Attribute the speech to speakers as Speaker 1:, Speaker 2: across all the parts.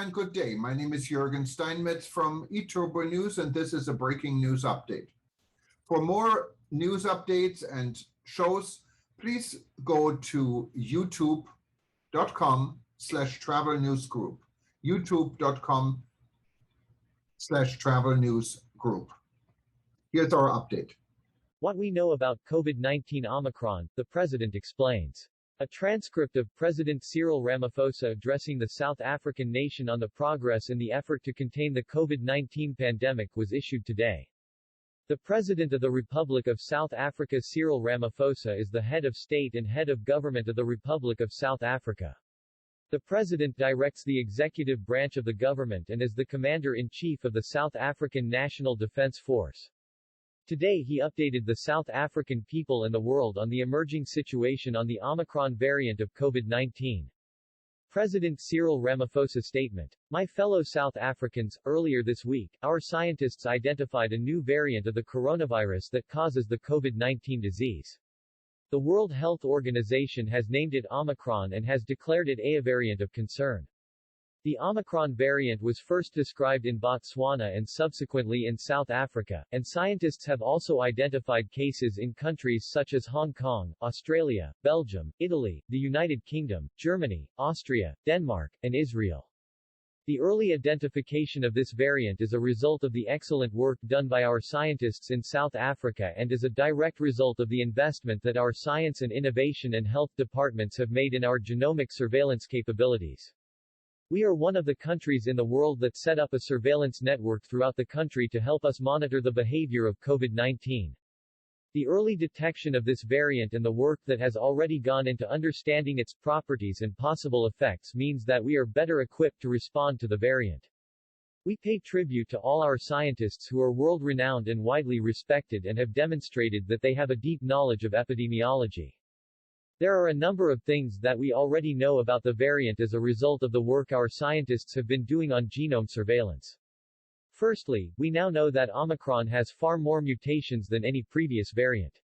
Speaker 1: and good day. My name is Jürgen Steinmetz from eTurboNews, and this is a breaking news update. For more news updates and shows, please go to youtube.com/travel news group. youtube.com/travel news group. Here's our update.
Speaker 2: What we know about COVID-19 Omicron, the President explains. A transcript of President Cyril Ramaphosa addressing the South African nation on the progress in the effort to contain the COVID-19 pandemic was issued today. The President of the Republic of South Africa Cyril Ramaphosa is the head of state and head of government of the Republic of South Africa. The President directs the executive branch of the government and is the Commander-in-Chief of the South African National Defence Force. Today he updated the South African people and the world on the emerging situation on the Omicron variant of COVID-19. President Cyril Ramaphosa statement. My fellow South Africans, earlier this week, our scientists identified a new variant of the coronavirus that causes the COVID-19 disease. The World Health Organization has named it Omicron and has declared it a variant of concern. The Omicron variant was first described in Botswana and subsequently in South Africa, and scientists have also identified cases in countries such as Hong Kong, Australia, Belgium, Italy, the United Kingdom, Germany, Austria, Denmark, and Israel. The early identification of this variant is a result of the excellent work done by our scientists in South Africa and is a direct result of the investment that our science and innovation and health departments have made in our genomic surveillance capabilities. We are one of the countries in the world that set up a surveillance network throughout the country to help us monitor the behavior of COVID-19. The early detection of this variant and the work that has already gone into understanding its properties and possible effects means that we are better equipped to respond to the variant. We pay tribute to all our scientists who are world-renowned and widely respected and have demonstrated that they have a deep knowledge of epidemiology. There are a number of things that we already know about the variant as a result of the work our scientists have been doing on genome surveillance. Firstly, we now know that Omicron has far more mutations than any previous variant.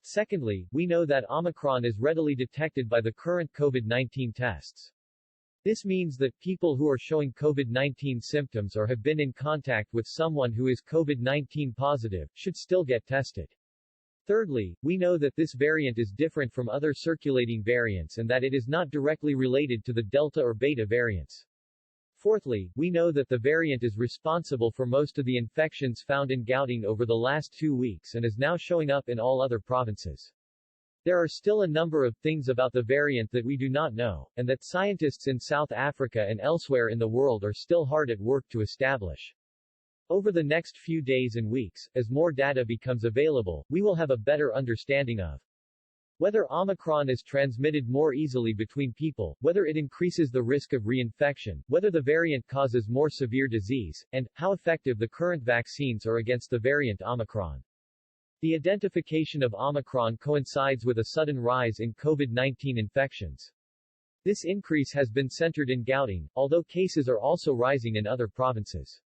Speaker 2: Secondly, we know that Omicron is readily detected by the current COVID-19 tests. This means that people who are showing COVID-19 symptoms or have been in contact with someone who is COVID-19 positive should still get tested. Thirdly, we know that this variant is different from other circulating variants and that it is not directly related to the Delta or Beta variants. Fourthly, we know that the variant is responsible for most of the infections found in Gauteng over the last 2 weeks and is now showing up in all other provinces. There are still a number of things about the variant that we do not know, and that scientists in South Africa and elsewhere in the world are still hard at work to establish. Over the next few days and weeks, as more data becomes available, we will have a better understanding of whether Omicron is transmitted more easily between people, whether it increases the risk of reinfection, whether the variant causes more severe disease, and how effective the current vaccines are against the variant Omicron. The identification of Omicron coincides with a sudden rise in COVID-19 infections. This increase has been centered in Gauteng, although cases are also rising in other provinces.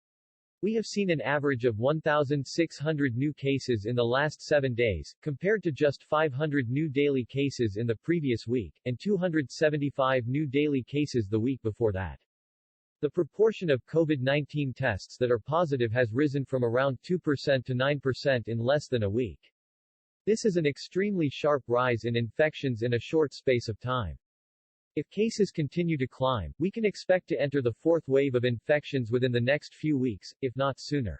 Speaker 2: We have seen an average of 1,600 new cases in the last 7 days, compared to just 500 new daily cases in the previous week, and 275 new daily cases the week before that. The proportion of COVID-19 tests that are positive has risen from around 2% to 9% in less than a week. This is an extremely sharp rise in infections in a short space of time. If cases continue to climb, we can expect to enter the fourth wave of infections within the next few weeks, if not sooner.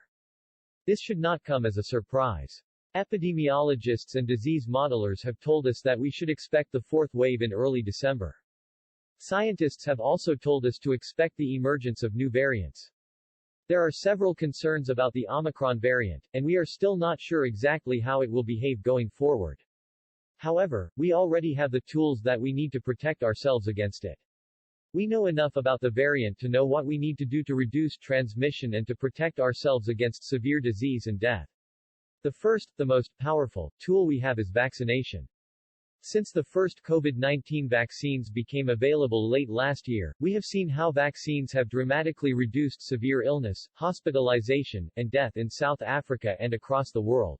Speaker 2: This should not come as a surprise. Epidemiologists and disease modelers have told us that we should expect the fourth wave in early December. Scientists have also told us to expect the emergence of new variants. There are several concerns about the Omicron variant, and we are still not sure exactly how it will behave going forward. However, we already have the tools that we need to protect ourselves against it. We know enough about the variant to know what we need to do to reduce transmission and to protect ourselves against severe disease and death. The first, the most powerful, tool we have is vaccination. Since the first COVID-19 vaccines became available late last year, we have seen how vaccines have dramatically reduced severe illness, hospitalization, and death in South Africa and across the world.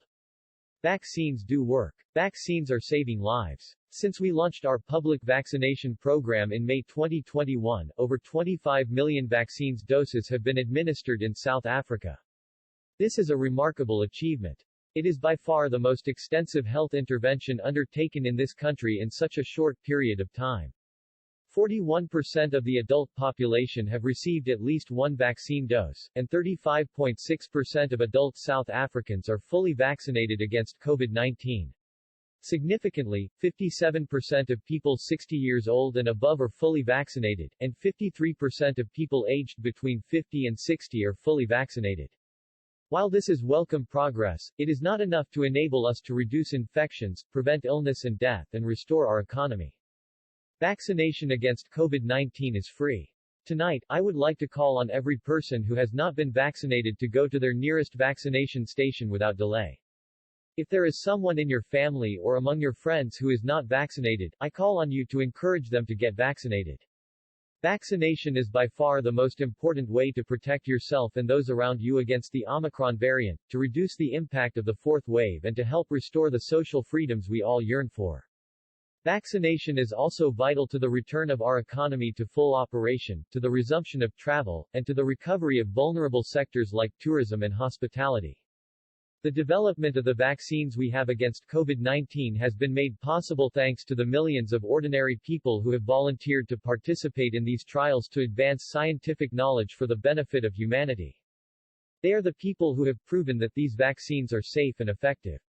Speaker 2: Vaccines do work. Vaccines are saving lives. Since we launched our public vaccination program in May 2021, over 25 million vaccines doses have been administered in South Africa. This is a remarkable achievement. It is by far the most extensive health intervention undertaken in this country in such a short period of time. 41% of the adult population have received at least one vaccine dose, and 35.6% of adult South Africans are fully vaccinated against COVID-19. Significantly, 57% of people 60 years old and above are fully vaccinated, and 53% of people aged between 50 and 60 are fully vaccinated. While this is welcome progress, it is not enough to enable us to reduce infections, prevent illness and death, and restore our economy. Vaccination against COVID-19 is free. Tonight, I would like to call on every person who has not been vaccinated to go to their nearest vaccination station without delay. If there is someone in your family or among your friends who is not vaccinated, I call on you to encourage them to get vaccinated. Vaccination is by far the most important way to protect yourself and those around you against the Omicron variant, to reduce the impact of the fourth wave and to help restore the social freedoms we all yearn for. Vaccination is also vital to the return of our economy to full operation, to the resumption of travel, and to the recovery of vulnerable sectors like tourism and hospitality. The development of the vaccines we have against COVID-19 has been made possible thanks to the millions of ordinary people who have volunteered to participate in these trials to advance scientific knowledge for the benefit of humanity. They are the people who have proven that these vaccines are safe and effective.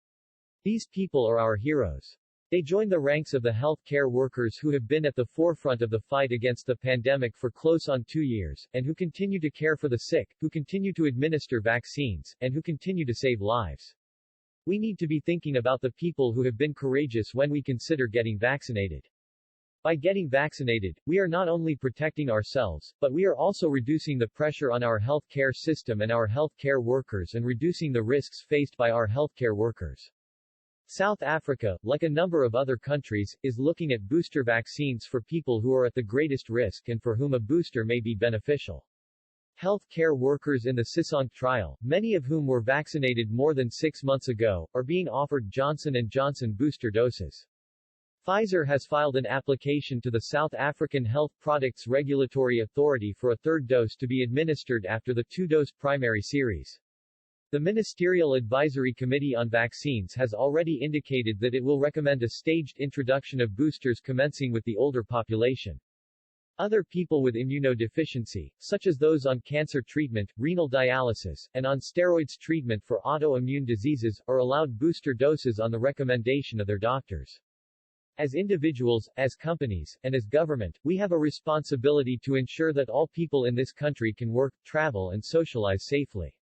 Speaker 2: These people are our heroes. They join the ranks of the healthcare workers who have been at the forefront of the fight against the pandemic for close on 2 years, and who continue to care for the sick, who continue to administer vaccines, and who continue to save lives. We need to be thinking about the people who have been courageous when we consider getting vaccinated. By getting vaccinated, we are not only protecting ourselves, but we are also reducing the pressure on our healthcare system and our healthcare workers and reducing the risks faced by our healthcare workers. South Africa, like a number of other countries, is looking at booster vaccines for people who are at the greatest risk and for whom a booster may be beneficial. Health care workers in the Sisonke trial, many of whom were vaccinated more than 6 months ago, are being offered Johnson & Johnson booster doses. Pfizer has filed an application to the South African Health Products Regulatory Authority for a third dose to be administered after the 2-dose primary series. The Ministerial Advisory Committee on Vaccines has already indicated that it will recommend a staged introduction of boosters commencing with the older population. Other people with immunodeficiency, such as those on cancer treatment, renal dialysis, and on steroids treatment for autoimmune diseases, are allowed booster doses on the recommendation of their doctors. As individuals, as companies, and as government, we have a responsibility to ensure that all people in this country can work, travel and socialize safely.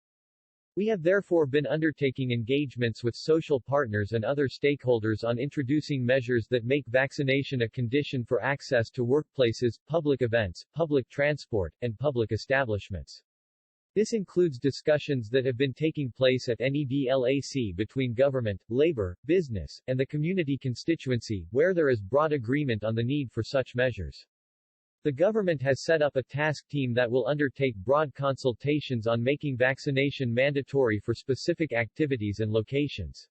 Speaker 2: We have therefore been undertaking engagements with social partners and other stakeholders on introducing measures that make vaccination a condition for access to workplaces, public events, public transport, and public establishments. This includes discussions that have been taking place at NEDLAC between government, labor, business, and the community constituency, where there is broad agreement on the need for such measures. The government has set up a task team that will undertake broad consultations on making vaccination mandatory for specific activities and locations.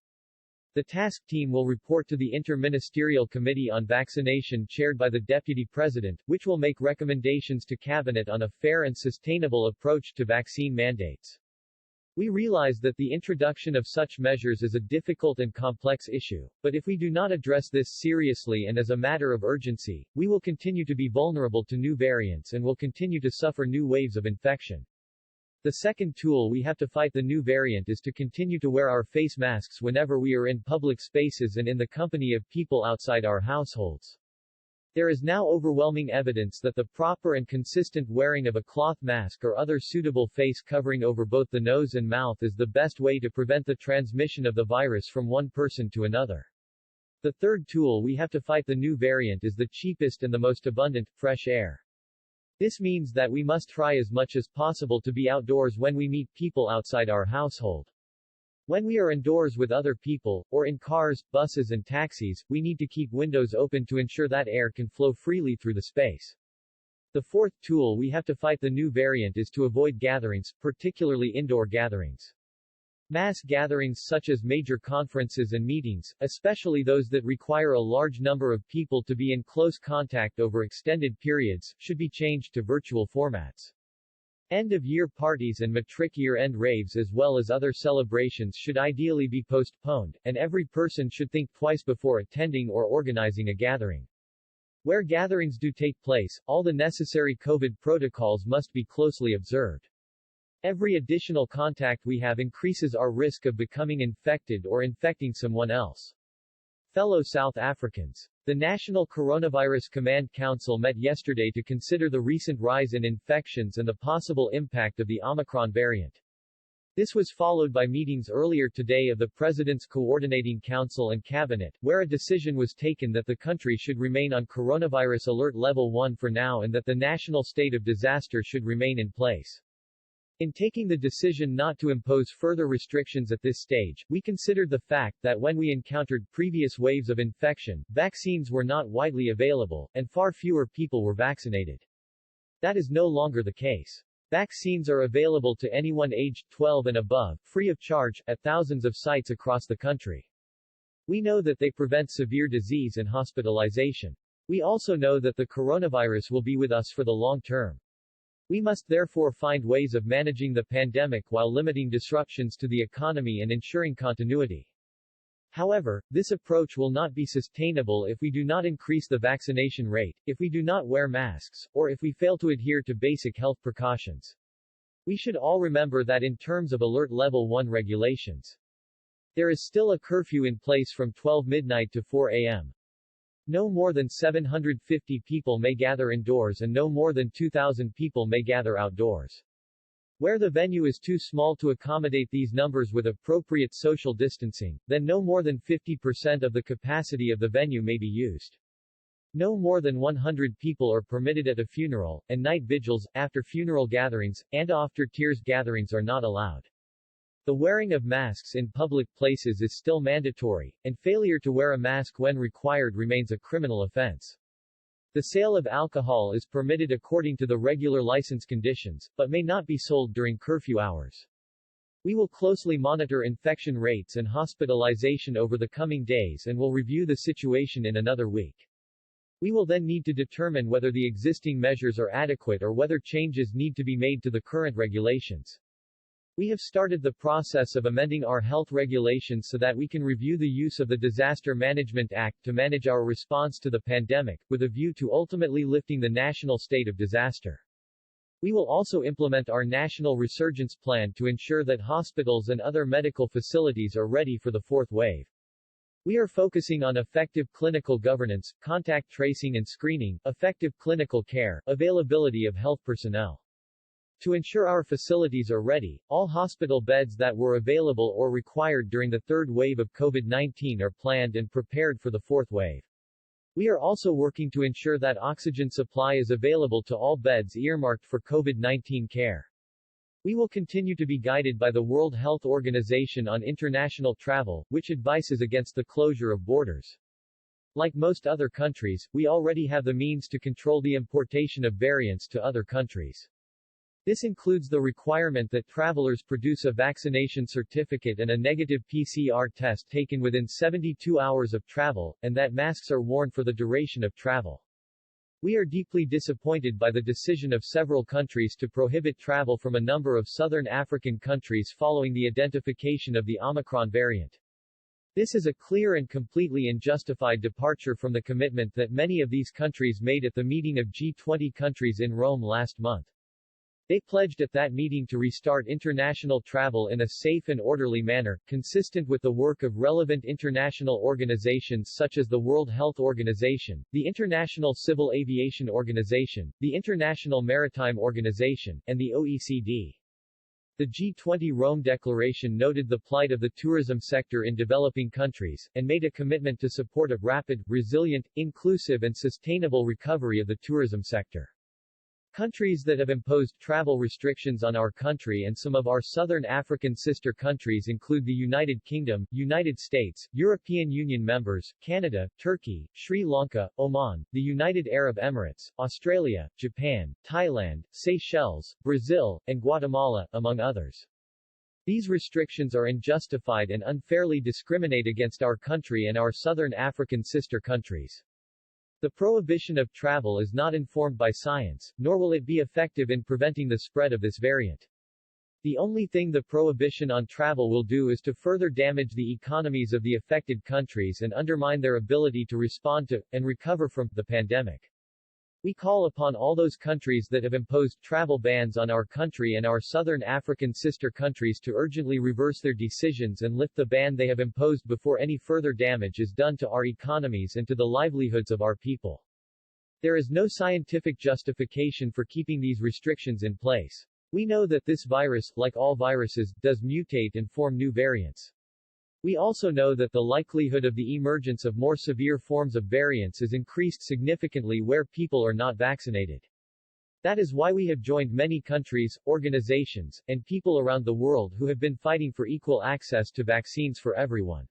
Speaker 2: The task team will report to the Inter-Ministerial Committee on Vaccination chaired by the Deputy President, which will make recommendations to Cabinet on a fair and sustainable approach to vaccine mandates. We realize that the introduction of such measures is a difficult and complex issue, but if we do not address this seriously and as a matter of urgency, we will continue to be vulnerable to new variants and will continue to suffer new waves of infection. The second tool we have to fight the new variant is to continue to wear our face masks whenever we are in public spaces and in the company of people outside our households. There is now overwhelming evidence that the proper and consistent wearing of a cloth mask or other suitable face covering over both the nose and mouth is the best way to prevent the transmission of the virus from one person to another. The third tool we have to fight the new variant is the cheapest and the most abundant, fresh air. This means that we must try as much as possible to be outdoors when we meet people outside our household. When we are indoors with other people, or in cars, buses and taxis, we need to keep windows open to ensure that air can flow freely through the space. The fourth tool we have to fight the new variant is to avoid gatherings, particularly indoor gatherings. Mass gatherings such as major conferences and meetings, especially those that require a large number of people to be in close contact over extended periods, should be changed to virtual formats. End-of-year parties and matric year-end raves as well as other celebrations should ideally be postponed, and every person should think twice before attending or organizing a gathering. Where gatherings do take place, all the necessary COVID protocols must be closely observed. Every additional contact we have increases our risk of becoming infected or infecting someone else. Fellow South Africans. The National Coronavirus Command Council met yesterday to consider the recent rise in infections and the possible impact of the Omicron variant. This was followed by meetings earlier today of the President's Coordinating Council and Cabinet, where a decision was taken that the country should remain on Coronavirus Alert Level 1 for now and that the national state of disaster should remain in place. In taking the decision not to impose further restrictions at this stage, we considered the fact that when we encountered previous waves of infection, vaccines were not widely available, and far fewer people were vaccinated. That is no longer the case. Vaccines are available to anyone aged 12 and above, free of charge, at thousands of sites across the country. We know that they prevent severe disease and hospitalization. We also know that the coronavirus will be with us for the long term. We must therefore find ways of managing the pandemic while limiting disruptions to the economy and ensuring continuity. However, this approach will not be sustainable if we do not increase the vaccination rate, if we do not wear masks, or if we fail to adhere to basic health precautions. We should all remember that in terms of Alert Level 1 regulations, there is still a curfew in place from 12 midnight to 4 a.m. No more than 750 people may gather indoors and no more than 2,000 people may gather outdoors. Where the venue is too small to accommodate these numbers with appropriate social distancing, then no more than 50% of the capacity of the venue may be used. No more than 100 people are permitted at a funeral, and night vigils, after-funeral gatherings, and after-tears gatherings are not allowed. The wearing of masks in public places is still mandatory, and failure to wear a mask when required remains a criminal offense. The sale of alcohol is permitted according to the regular license conditions, but may not be sold during curfew hours. We will closely monitor infection rates and hospitalization over the coming days and will review the situation in another week. We will then need to determine whether the existing measures are adequate or whether changes need to be made to the current regulations. We have started the process of amending our health regulations so that we can review the use of the Disaster Management Act to manage our response to the pandemic, with a view to ultimately lifting the national state of disaster. We will also implement our national resurgence plan to ensure that hospitals and other medical facilities are ready for the fourth wave. We are focusing on effective clinical governance, contact tracing and screening, effective clinical care, availability of health personnel. To ensure our facilities are ready, all hospital beds that were available or required during the third wave of COVID-19 are planned and prepared for the fourth wave. We are also working to ensure that oxygen supply is available to all beds earmarked for COVID-19 care. We will continue to be guided by the World Health Organization on international travel, which advises against the closure of borders. Like most other countries, we already have the means to control the importation of variants to other countries. This includes the requirement that travelers produce a vaccination certificate and a negative PCR test taken within 72 hours of travel, and that masks are worn for the duration of travel. We are deeply disappointed by the decision of several countries to prohibit travel from a number of southern African countries following the identification of the Omicron variant. This is a clear and completely unjustified departure from the commitment that many of these countries made at the meeting of G20 countries in Rome last month. They pledged at that meeting to restart international travel in a safe and orderly manner, consistent with the work of relevant international organizations such as the World Health Organization, the International Civil Aviation Organization, the International Maritime Organization, and the OECD. The G20 Rome Declaration noted the plight of the tourism sector in developing countries, and made a commitment to support a rapid, resilient, inclusive and sustainable recovery of the tourism sector. Countries that have imposed travel restrictions on our country and some of our southern African sister countries include the United Kingdom, United States, European Union members, Canada, Turkey, Sri Lanka, Oman, the United Arab Emirates, Australia, Japan, Thailand, Seychelles, Brazil, and Guatemala, among others. These restrictions are unjustified and unfairly discriminate against our country and our southern African sister countries. The prohibition of travel is not informed by science, nor will it be effective in preventing the spread of this variant. The only thing the prohibition on travel will do is to further damage the economies of the affected countries and undermine their ability to respond to, and recover from, the pandemic. We call upon all those countries that have imposed travel bans on our country and our southern African sister countries to urgently reverse their decisions and lift the ban they have imposed before any further damage is done to our economies and to the livelihoods of our people. There is no scientific justification for keeping these restrictions in place. We know that this virus, like all viruses, does mutate and form new variants. We also know that the likelihood of the emergence of more severe forms of variants is increased significantly where people are not vaccinated. That is why we have joined many countries, organizations, and people around the world who have been fighting for equal access to vaccines for everyone.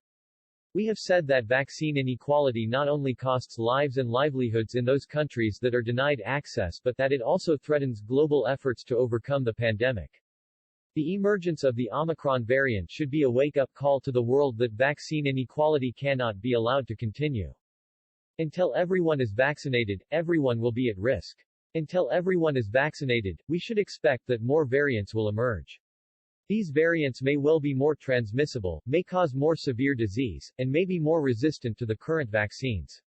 Speaker 2: We have said that vaccine inequality not only costs lives and livelihoods in those countries that are denied access but that it also threatens global efforts to overcome the pandemic. The emergence of the Omicron variant should be a wake-up call to the world that vaccine inequality cannot be allowed to continue. Until everyone is vaccinated, everyone will be at risk. Until everyone is vaccinated, we should expect that more variants will emerge. These variants may well be more transmissible, may cause more severe disease, and may be more resistant to the current vaccines.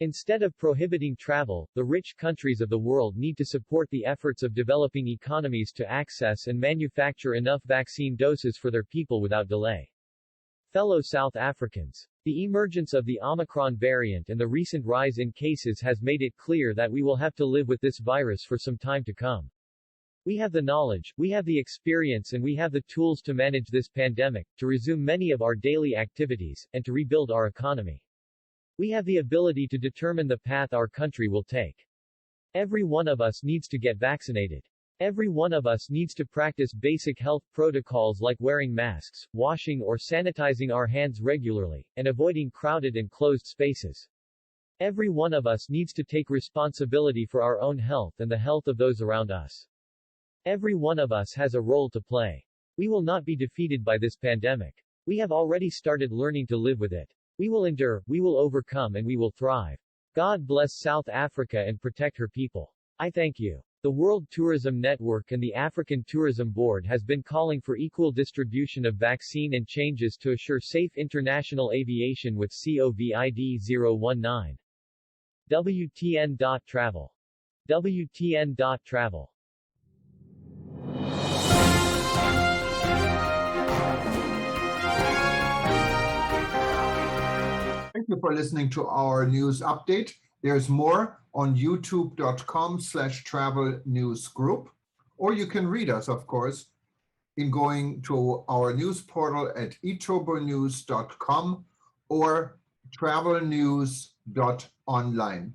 Speaker 2: Instead of prohibiting travel, the rich countries of the world need to support the efforts of developing economies to access and manufacture enough vaccine doses for their people without delay. Fellow South Africans, the emergence of the Omicron variant and the recent rise in cases has made it clear that we will have to live with this virus for some time to come. We have the knowledge, we have the experience and we have the tools to manage this pandemic, to resume many of our daily activities, and to rebuild our economy. We have the ability to determine the path our country will take. Every one of us needs to get vaccinated. Every one of us needs to practice basic health protocols like wearing masks, washing or sanitizing our hands regularly, and avoiding crowded and closed spaces. Every one of us needs to take responsibility for our own health and the health of those around us. Every one of us has a role to play. We will not be defeated by this pandemic. We have already started learning to live with it. We will endure, we will overcome and we will thrive. God bless South Africa and protect her people. I thank you. The World Tourism Network and the African Tourism Board has been calling for equal distribution of vaccine and changes to assure safe international aviation with COVID-19. WTN.travel. WTN.travel.
Speaker 1: Thank you for listening to our news update. There's more on youtube.com/travel news group, or you can read us, of course, in going to our news portal at eTurboNews.com or travelnews.online.